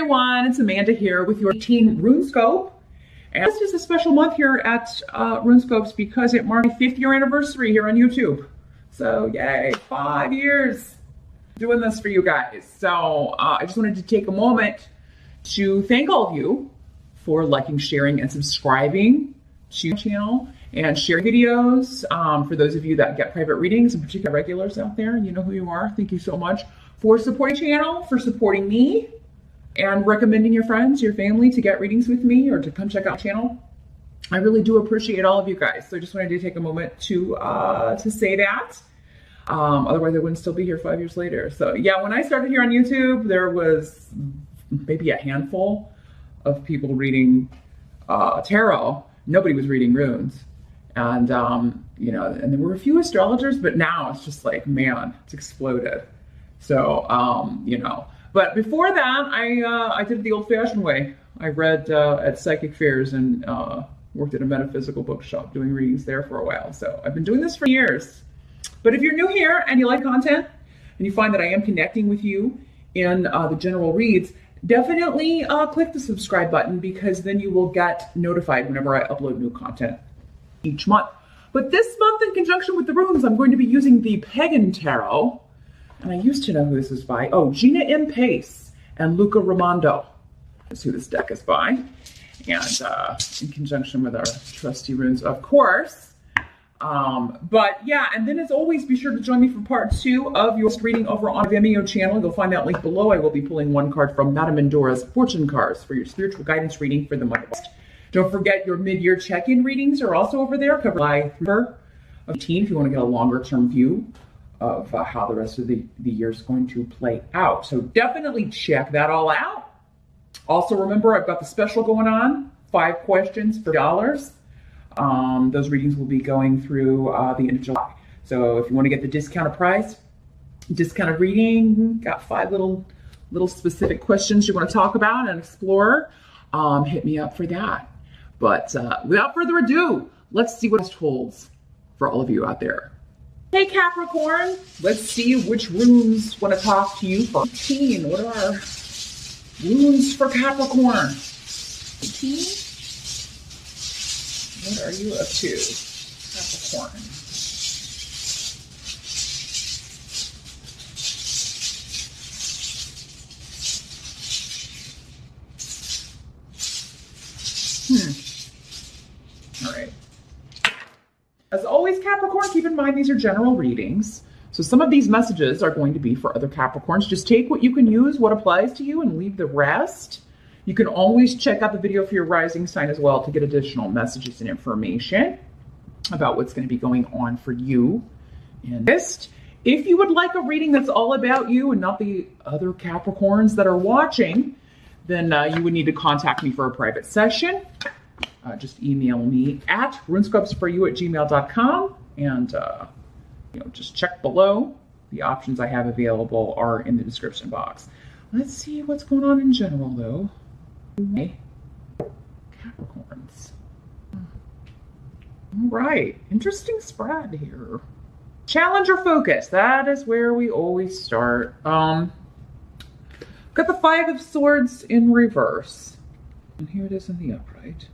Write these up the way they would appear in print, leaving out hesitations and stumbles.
everyone, it's Amanda here with your teen RuneScope. And this is a special month here at RuneScopes because it marks my 5th year anniversary here on YouTube. So yay, 5 years doing this for you guys. So I just wanted to take a moment to thank all of you for liking, sharing, and subscribing to the channel and share videos. For those of you that get private readings, in particular regulars out there, you know who you are. Thank you so much for supporting the channel, for supporting me, and recommending your friends, your family to get readings with me or to come check out the channel. I really do appreciate all of you guys. So I just wanted to take a moment to say that. Otherwise I wouldn't still be here 5 years later. So yeah, when I started here on YouTube, there was maybe a handful of people reading tarot. Nobody was reading runes. And, you know, and there were a few astrologers, but now it's just like, man, it's exploded. So, you know, but before that, I did it the old-fashioned way. I read at psychic fairs and worked at a metaphysical bookshop doing readings there for a while. So I've been doing this for years. But if you're new here and you like content and you find that I am connecting with you in the general reads, definitely click the subscribe button because then you will get notified whenever I upload new content each month. But this month, in conjunction with the runes, I'm going to be using the Pagan Tarot. And I used to know who this is by. Oh, Gina M. Pace and Luca Raimondo is who this deck is by. And in conjunction with our trusty runes, of course. But yeah, and then as always, be sure to join me for part 2 of your reading over on the Vimeo channel. You'll find that link below. I will be pulling one card from Madame Mendora's Fortune Cards for your spiritual guidance reading for the month of August. Don't forget your mid-year check-in readings are also over there, covered by November of 18 if you want to get a longer-term view of how the rest of the year is going to play out. So definitely check that all out. Also remember, I've got the special going on, 5 questions for $. Those readings will be going through the end of July. So if you want to get the discounted price, discounted reading, got 5 little specific questions you want to talk about and explore, hit me up for that. But without further ado, let's see what it holds for all of you out there. Hey Capricorn, let's see which runes want to talk to you for 18. What are runes for Capricorn? 18? What are you up to, Capricorn? All right. As always, Capricorn, keep in mind these are general readings. So some of these messages are going to be for other Capricorns. Just take what you can use, what applies to you, and leave the rest. You can always check out the video for your rising sign as well to get additional messages and information about what's going to be going on for you in this. If you would like a reading that's all about you and not the other Capricorns that are watching, then you would need to contact me for a private session. Just email me at runescopesforyou@gmail.com and you know, just check below. The options I have available are in the description box. Let's see what's going on in general though. Okay. Capricorns. All right, interesting spread here. Challenge or focus, that is where we always start. Got the 5 of Swords in reverse. And here it is in the upright.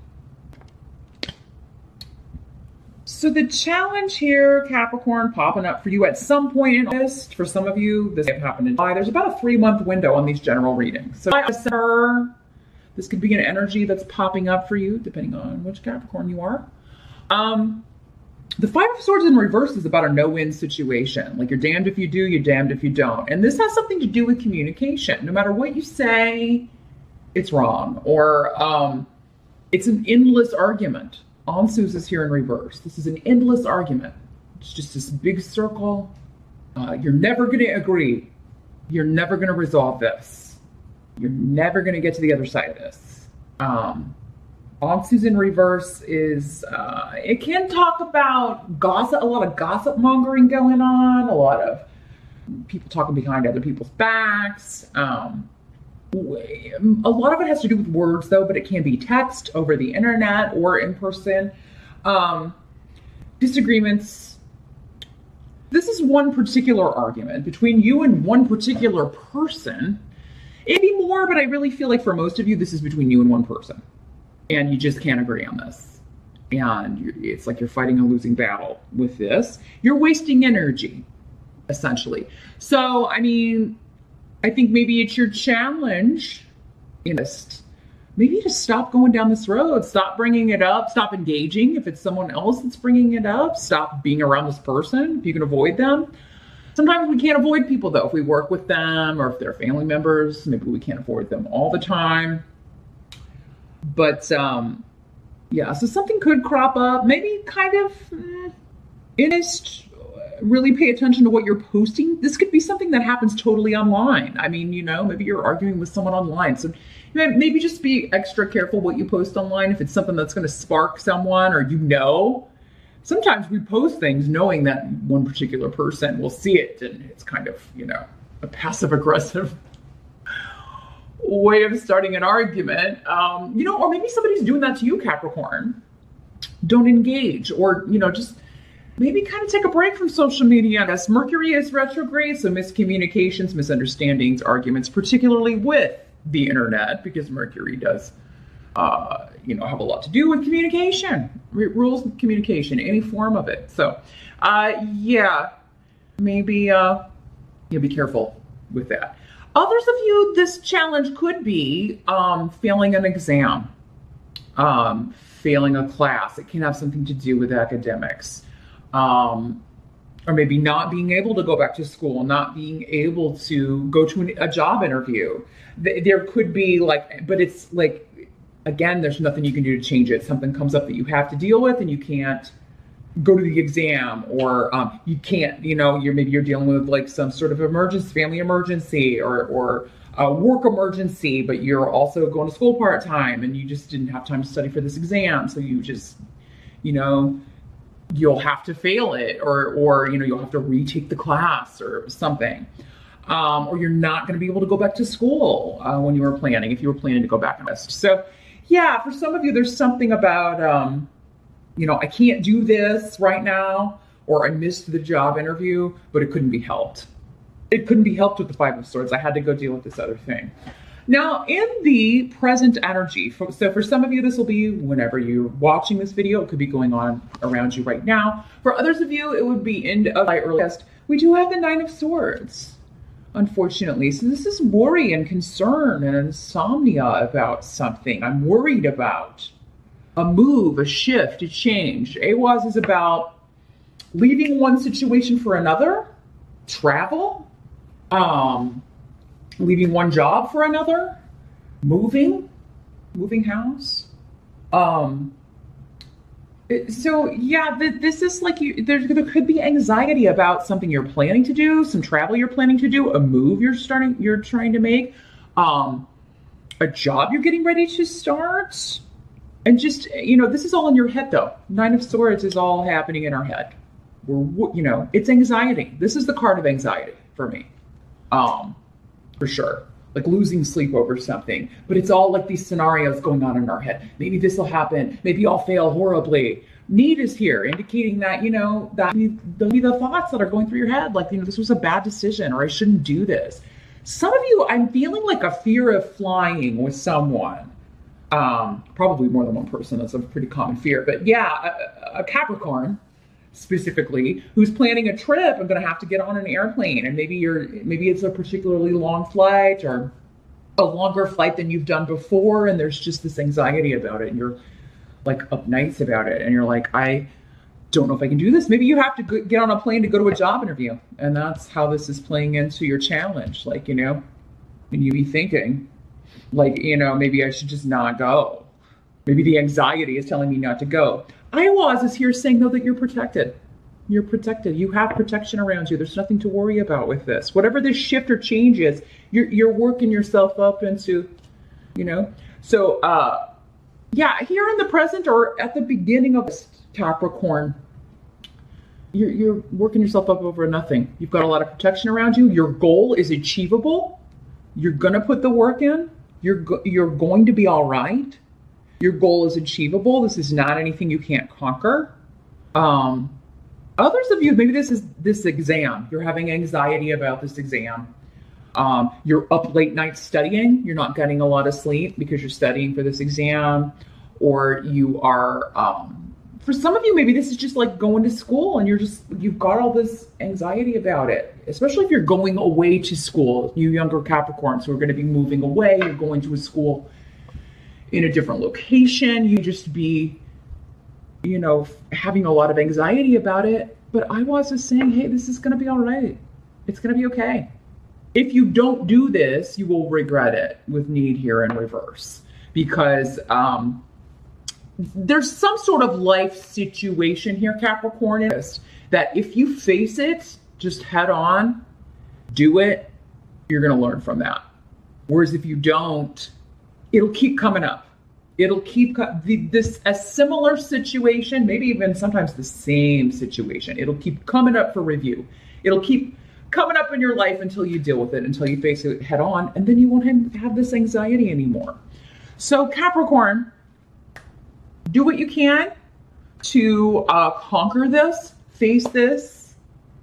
So the challenge here, Capricorn, popping up for you at some point in August. For some of you, this may have happened in July. There's about a 3-month window on these general readings. So December, this could be an energy that's popping up for you, depending on which Capricorn you are. The 5 of Swords in reverse is about a no-win situation. Like you're damned if you do, you're damned if you don't. And this has something to do with communication. No matter what you say, it's wrong. Or it's an endless argument. Onsus is here in reverse. This is an endless argument. It's just this big circle. You're never going to agree. You're never going to resolve this. You're never going to get to the other side of this. Onsus in reverse is, it can talk about gossip, a lot of gossip mongering going on, a lot of people talking behind other people's backs. A lot of it has to do with words though, but it can be text, over the internet, or in person. Disagreements. This is one particular argument between you and one particular person, It'd be more, but I really feel like for most of you, this is between you and one person. And you just can't agree on this. And it's like you're fighting a losing battle with this. You're wasting energy, essentially. So, I mean, I think maybe it's your challenge, maybe to stop going down this road, stop bringing it up, stop engaging. If it's someone else that's bringing it up, stop being around this person if you can avoid them. Sometimes we can't avoid people though. If we work with them or if they're family members, maybe we can't avoid them all the time. But yeah, so something could crop up. Maybe kind of really pay attention to what you're posting. This could be something that happens totally online. I mean, maybe you're arguing with someone online. So maybe just be extra careful what you post online. If it's something that's going to spark someone or sometimes we post things knowing that one particular person will see it. And it's kind of, a passive aggressive way of starting an argument. Or maybe somebody's doing that to you, Capricorn. Don't engage or, just maybe kind of take a break from social media. As Mercury is retrograde, so miscommunications, misunderstandings, arguments, particularly with the internet, because Mercury does, have a lot to do with communication, rules of communication, any form of it. So, yeah, maybe be careful with that. Others of you, this challenge could be failing an exam, failing a class. It can have something to do with academics. Or maybe not being able to go back to school, not being able to go to a job interview. There could be but it's again, there's nothing you can do to change it. Something comes up that you have to deal with and you can't go to the exam, or you can't, you're dealing with some sort of emergency, family emergency or a work emergency, but you're also going to school part-time and you just didn't have time to study for this exam. So you just, you'll have to fail it or you'll have to retake the class or something. Or you're not going to be able to go back to school when you were planning, if you were planning to go back and rest. So yeah, for some of you, there's something about, I can't do this right now, or I missed the job interview, but it couldn't be helped. It couldn't be helped with the Five of Swords. I had to go deal with this other thing. Now, in the present energy, so for some of you, this will be whenever you're watching this video. It could be going on around you right now. For others of you, it would be end of my earliest. We do have the Nine of Swords, unfortunately. So this is worry and concern and insomnia about something. I'm worried about a move, a shift, a change. Awaz is about leaving one situation for another, travel, leaving one job for another, moving house. So yeah, this is there could be anxiety about something you're planning to do, some travel you're planning to do, a move you're trying to make, a job you're getting ready to start. And just, this is all in your head though. Nine of Swords is all happening in our head. It's anxiety. This is the card of anxiety for me. For sure. Like losing sleep over something. But it's all like these scenarios going on in our head. Maybe this will happen. Maybe I'll fail horribly. Need is here, indicating that, that there'll be the thoughts that are going through your head. Like, this was a bad decision, or I shouldn't do this. Some of you, I'm feeling like a fear of flying with someone. Probably more than one person. That's a pretty common fear. But yeah, a Capricorn specifically who's planning a trip and going to have to get on an airplane, and maybe it's a particularly long flight or a longer flight than you've done before, and there's just this anxiety about it, and you're up nights about it, and you're like, I don't know if I can do this. Maybe you have to get on a plane to go to a job interview, and that's how this is playing into your challenge. And you be thinking maybe I should just not go. Maybe the anxiety is telling me not to go. Iwaz is here saying, though, that you're protected. You're protected. You have protection around you. There's nothing to worry about with this. Whatever this shift or change is, you're working yourself up into, So, yeah, here in the present or at the beginning of Capricorn, you're working yourself up over nothing. You've got a lot of protection around you. Your goal is achievable. You're going to put the work in. You're going to be all right. Your goal is achievable. This is not anything you can't conquer. Others of you, maybe this is this exam. You're having anxiety about this exam. You're up late nights studying. You're not getting a lot of sleep because you're studying for this exam, or you are, for some of you, maybe this is just like going to school and you've got all this anxiety about it, especially if you're going away to school. You younger Capricorns who are going to be moving away, you're going to a school in a different location. You just be, having a lot of anxiety about it. But I was just saying, hey, this is going to be all right. It's going to be okay. If you don't do this, you will regret it with need here in reverse, because there's some sort of life situation here, Capricorn, that if you face it just head on, do it, you're going to learn from that. Whereas if you don't, it'll keep coming up. It'll keep a similar situation, maybe even sometimes the same situation. It'll keep coming up for review. It'll keep coming up in your life until you deal with it, until you face it head on, and then you won't have this anxiety anymore. So Capricorn, do what you can to conquer this, face this.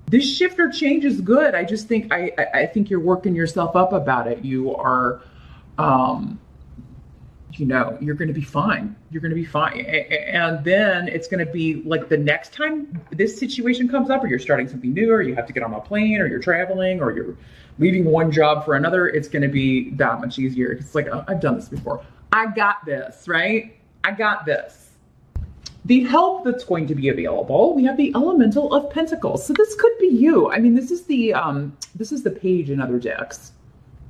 This shift or change is good. I just think, I think you're working yourself up about it. You are, you're going to be fine. You're going to be fine. And then it's going to be like the next time this situation comes up, or you're starting something new, or you have to get on a plane, or you're traveling, or you're leaving one job for another, it's going to be that much easier. It's like, oh, I've done this before. I got this, right? I got this. The help that's going to be available, we have the Elemental of Pentacles. So this could be you. I mean, this is the page in other decks.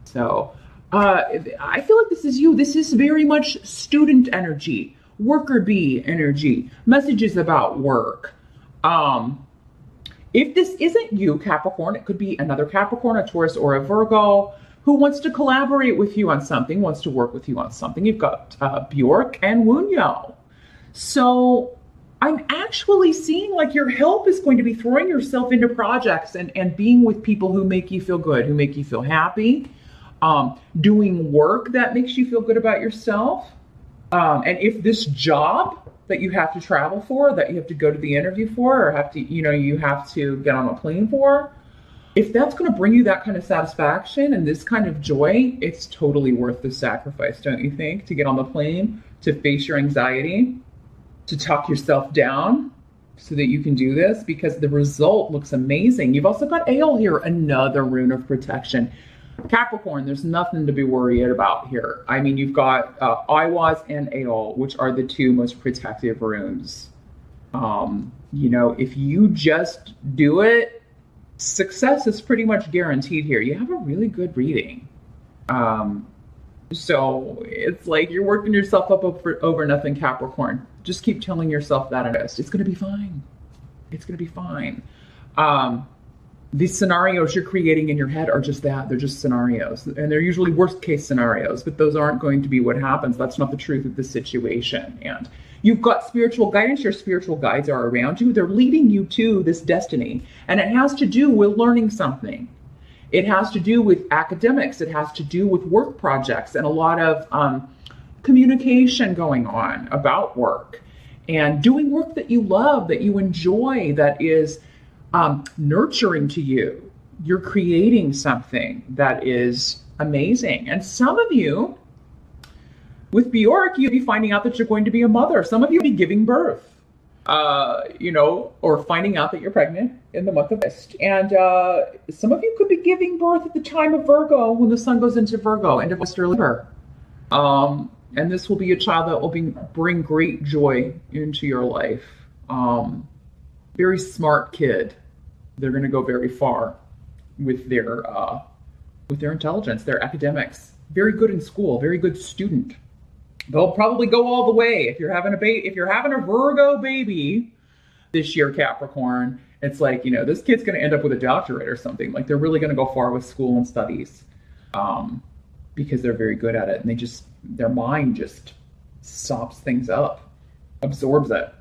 So I feel like this is you. This is very much student energy, worker bee energy, messages about work. If this isn't you, Capricorn, it could be another Capricorn, a Taurus, or a Virgo who wants to collaborate with you on something, wants to work with you on something. You've got Bjork and Wunyo. So I'm actually seeing like your help is going to be throwing yourself into projects and being with people who make you feel good, who make you feel happy, doing work that makes you feel good about yourself. And if this job that you have to travel for, that you have to go to the interview for, or have to, you have to get on a plane for, if that's going to bring you that kind of satisfaction and this kind of joy, it's totally worth the sacrifice, don't you think? To get on the plane, to face your anxiety, to talk yourself down so that you can do this, because the result looks amazing. You've also got Ale here, another rune of protection. Capricorn, there's nothing to be worried about here. I mean, you've got Iwas and Ale, which are the two most protective runes. If you just do it, success is pretty much guaranteed here. You have a really good reading. So it's like you're working yourself up over nothing, Capricorn. Just keep telling yourself that it's going to be fine. It's going to be fine. These scenarios you're creating in your head are just that. They're just scenarios. And they're usually worst case scenarios, but those aren't going to be what happens. That's not the truth of the situation. And you've got spiritual guidance. Your spiritual guides are around you. They're leading you to this destiny. And it has to do with learning something. It has to do with academics. It has to do with work projects and a lot of communication going on about work and doing work that you love, that you enjoy, that is nurturing to you. You're creating something that is amazing. And some of you, with Bjork, you'll be finding out that you're going to be a mother. Some of you will be giving birth, or finding out that you're pregnant in the month of August. And some of you could be giving birth at the time of Virgo, when the sun goes into Virgo, into Libra. And this will be a child that will bring great joy into your life. Very smart kid. They're going to go very far with their intelligence, their academics. Very good in school, very good student. They'll probably go all the way. If you're having a Virgo baby this year, Capricorn, it's like, this kid's going to end up with a doctorate or something. Like, they're really going to go far with school and studies, because they're very good at it. And their mind just sops things up, absorbs it.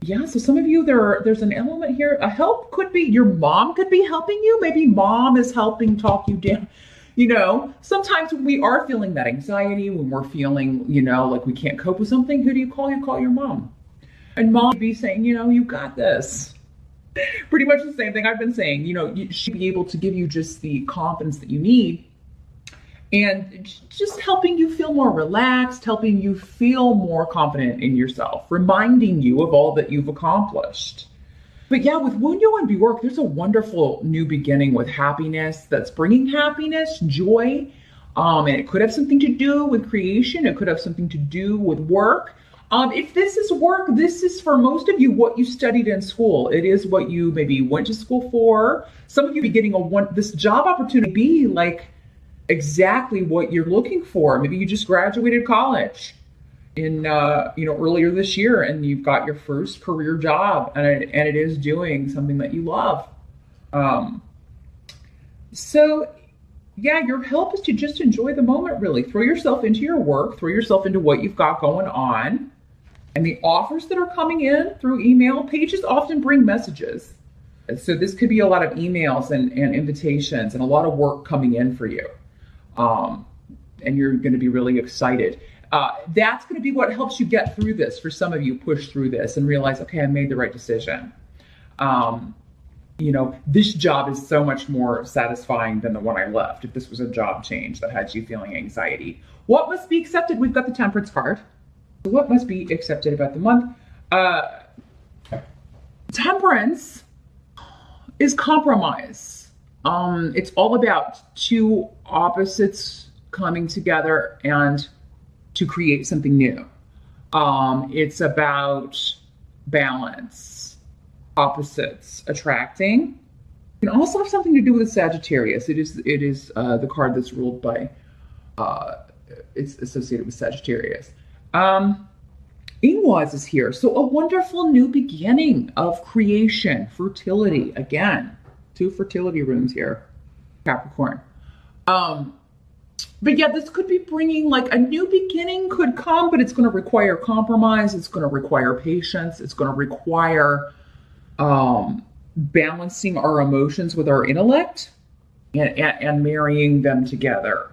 Yeah, so some of you, there's an element here. A help could be, your mom could be helping you. Maybe mom is helping talk you down. Sometimes when we are feeling that anxiety, when we're feeling, like we can't cope with something, who do you call? You call your mom. And mom would be saying, you got this. Pretty much the same thing I've been saying. You know, you should be able to give you just the confidence that you need, and just helping you feel more relaxed, helping you feel more confident in yourself, reminding you of all that you've accomplished. But yeah, with Wunyo and Bjork, there's a wonderful new beginning with happiness that's bringing happiness, joy. And it could have something to do with creation. It could have something to do with work. If this is work, this is for most of you what you studied in school. It is what you maybe went to school for. Some of you be getting this job opportunity be like exactly what you're looking for. Maybe you just graduated college in earlier this year, and you've got your first career job, and it is doing something that you love. So yeah, your help is to just enjoy the moment, really. Throw yourself into your work, throw yourself into what you've got going on. And the offers that are coming in through email, pages often bring messages. So this could be a lot of emails and invitations and a lot of work coming in for you. And you're going to be really excited. That's going to be what helps you get through this. For some of you, push through this and realize, okay, I made the right decision. This job is so much more satisfying than the one I left. If this was a job change that had you feeling anxiety. What must be accepted? We've got the Temperance card. What must be accepted about the month? Temperance is compromise. It's all about two opposites coming together and to create something new. It's about balance, opposites attracting. It can also have something to do with Sagittarius. It is the card that's ruled by, it's associated with Sagittarius. Ingwaz is here. So a wonderful new beginning of creation, fertility. Again, 2 fertility runes here, Capricorn. But yeah, this could be bringing like a new beginning could come, but it's going to require compromise. It's going to require patience. It's going to require balancing our emotions with our intellect and marrying them together.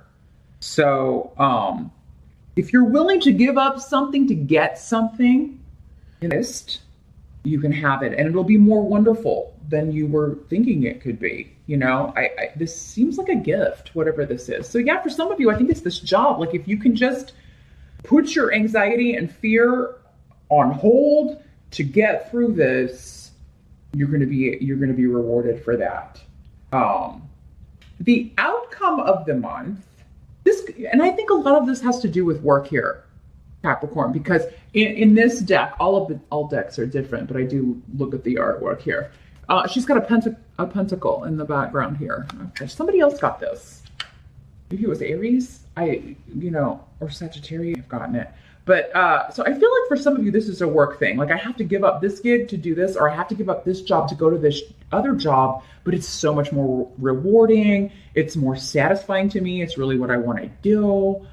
So, if you're willing to give up something to get something, you can have it, and it'll be more wonderful than you were thinking it could be. This seems like a gift, whatever this is. So yeah, for some of you, I think it's this job. Like if you can just put your anxiety and fear on hold to get through this, you're going to be rewarded for that. The outcome of the month. And I think a lot of this has to do with work here, Capricorn, because in this deck, all decks are different, but I do look at the artwork here. She's got a pentacle in the background here. Okay, somebody else got this. Maybe it was Aries, or Sagittarius. I've gotten it. But so I feel like for some of you, this is a work thing. Like I have to give up this gig to do this, or I have to give up this job to go to this other job, but it's so much more rewarding. It's more satisfying to me. It's really what I want to do.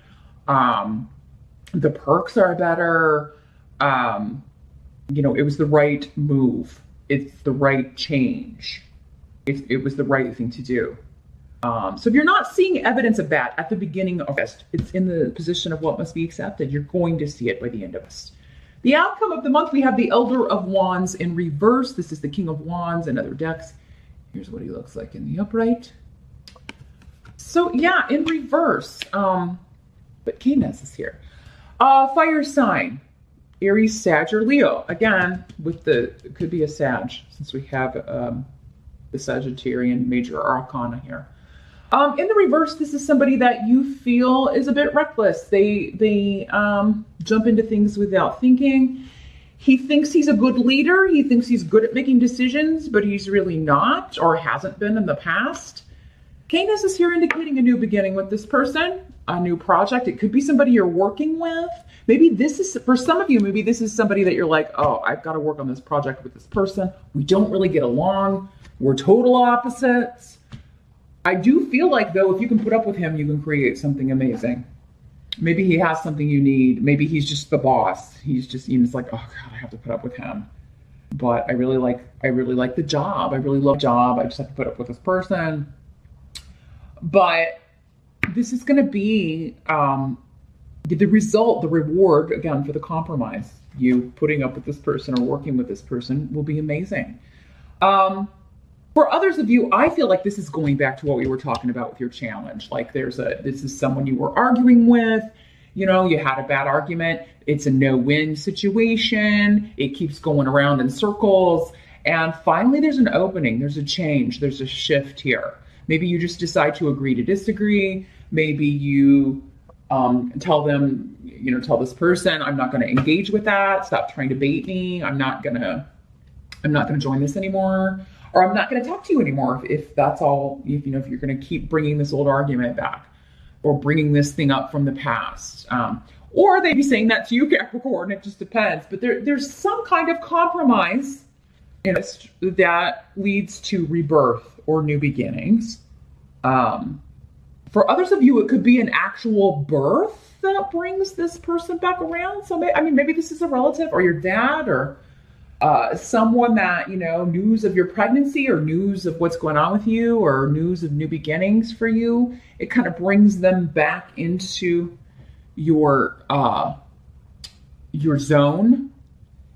The perks are better. It was the right move. It's the right change. It was the right thing to do. So if you're not seeing evidence of that at the beginning of this, it's in the position of what must be accepted. You're going to see it by the end of this. The outcome of the month, we have the Elder of Wands in reverse. This is the King of Wands and other decks. Here's what he looks like in the upright. So yeah, in reverse, but Canis is here. Fire sign, Aries, Sag, or Leo. Again, it could be a Sag, since we have the Sagittarian major arcana here. In the reverse, this is somebody that you feel is a bit reckless. They jump into things without thinking. He thinks he's a good leader. He thinks he's good at making decisions, but he's really not, or hasn't been in the past. Canis is here indicating a new beginning with this person, a new project. It could be somebody you're working with. Maybe this is, for some of you, maybe this is somebody that you're like, oh, I've got to work on this project with this person. We don't really get along. We're total opposites. I do feel like, though, if you can put up with him, you can create something amazing. Maybe he has something you need. Maybe he's just the boss. He's like, oh God, I have to put up with him. But I really like the job. I really love the job. I just have to put up with this person. But this is going to be the result, the reward, again, for the compromise. You putting up with this person or working with this person will be amazing. For others of you, I feel like this is going back to what we were talking about with your challenge. Like this is someone you were arguing with, you know, you had a bad argument. It's a no-win situation. It keeps going around in circles. And finally, there's an opening, there's a change, there's a shift here. Maybe you just decide to agree to disagree. Maybe you tell them, you know, tell this person, I'm not going to engage with that. Stop trying to bait me. I'm not going to join this anymore. Or I'm not going to talk to you anymore if that's all, if you're going to keep bringing this old argument back or bringing this thing up from the past. Or they'd be saying that to you, Capricorn. It just depends. But there's some kind of compromise in this that leads to rebirth or new beginnings. For others of you, it could be an actual birth that brings this person back around. So maybe this is a relative or your dad or someone that, you know, news of your pregnancy or news of what's going on with you or news of new beginnings for you. It kind of brings them back into your zone.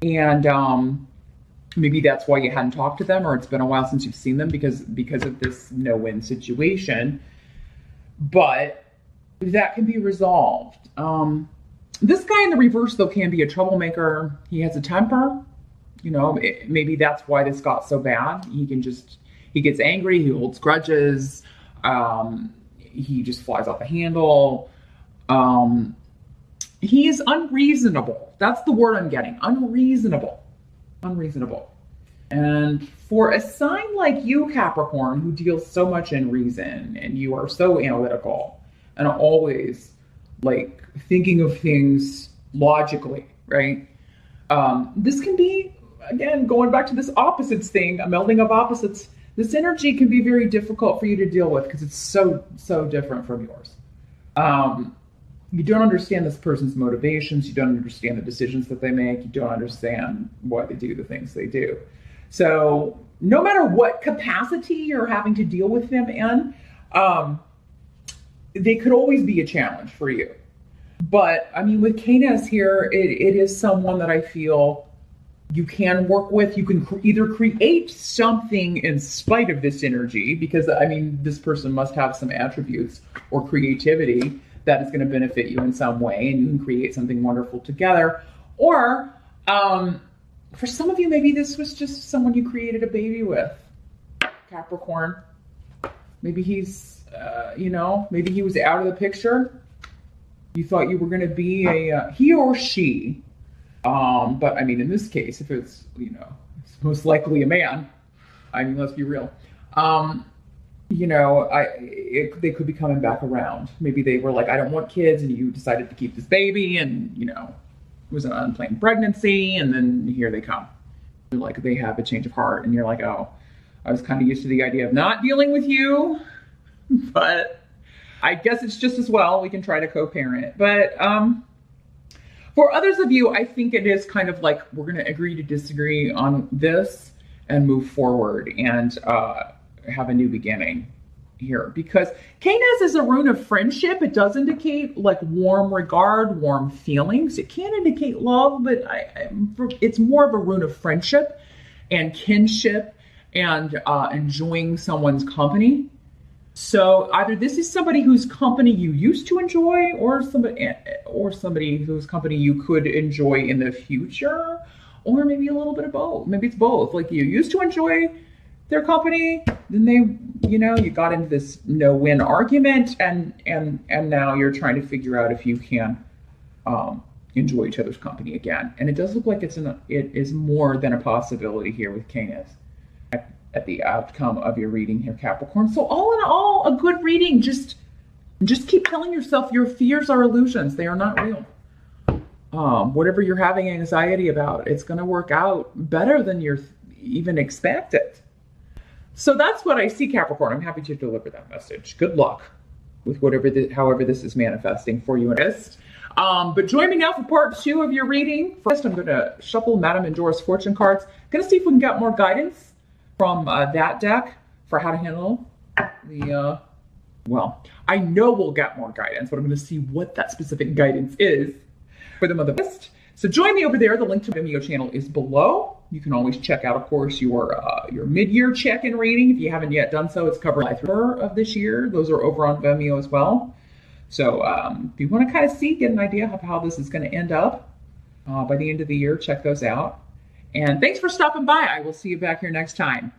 And maybe that's why you hadn't talked to them, or it's been a while since you've seen them because of this no-win situation. But that can be resolved. This guy in the reverse, though, can be a troublemaker. He has a temper. You know, maybe that's why this got so bad. He gets angry, he holds grudges, he just flies off the handle. He is unreasonable. That's the word I'm getting. Unreasonable. And for a sign like you, Capricorn, who deals so much in reason and you are so analytical and always like thinking of things logically, right? This can be, again, going back to this opposites thing, a melding of opposites. This energy can be very difficult for you to deal with because it's so different from yours. You don't understand this person's motivations. You don't understand the decisions that they make. You don't understand why they do the things they do. So no matter what capacity you're having to deal with them in, they could always be a challenge for you. But I mean, with Canis here, it is someone that I feel you can work with. You can either create something in spite of this energy, because I mean, this person must have some attributes or creativity that is going to benefit you in some way, and you can create something wonderful together. Or for some of you, maybe this was just someone you created a baby with, Capricorn. Maybe he's, maybe he was out of the picture. You thought you were going to be he or she. But I mean, in this case, if it's, it's most likely a man. I mean, let's be real. They could be coming back around. Maybe they were like, I don't want kids, and you decided to keep this baby, and, it was an unplanned pregnancy, and then here they come. Like, they have a change of heart, and you're like, oh, I was kind of used to the idea of not dealing with you, but I guess it's just as well. We can try to co-parent. But for others of you, I think it is kind of like we're going to agree to disagree on this and move forward and have a new beginning here. Because Canis is a rune of friendship. It does indicate like warm regard, warm feelings. It can indicate love, but it's more of a rune of friendship and kinship and enjoying someone's company. So either this is somebody whose company you used to enjoy, or somebody whose company you could enjoy in the future, or maybe a little bit of both. Maybe it's both. Like, you used to enjoy their company, then they, you got into this no-win argument, and now you're trying to figure out if you can enjoy each other's company again. And it does look like it is more than a possibility here with Canis at the outcome of your reading here, Capricorn. So all in all, a good reading. Just keep telling yourself your fears are illusions. They are not real. Whatever you're having anxiety about, it's going to work out better than you're even expected. So that's what I see, Capricorn. I'm happy to deliver that message. Good luck with however this is manifesting for you. But join me now for part 2 of your reading. First, I'm going to shuffle Madame and Dora's fortune cards. Going to see if we can get more guidance from that deck for how to handle the, I know we'll get more guidance, but I'm going to see what that specific guidance is for the month of August. So join me over there. The link to the Vimeo channel is below. You can always check out, of course, your mid-year check-in reading. If you haven't yet done so, it's covered of this year. Those are over on Vimeo as well. So if you want to kind of get an idea of how this is going to end up by the end of the year, check those out. And thanks for stopping by. I will see you back here next time.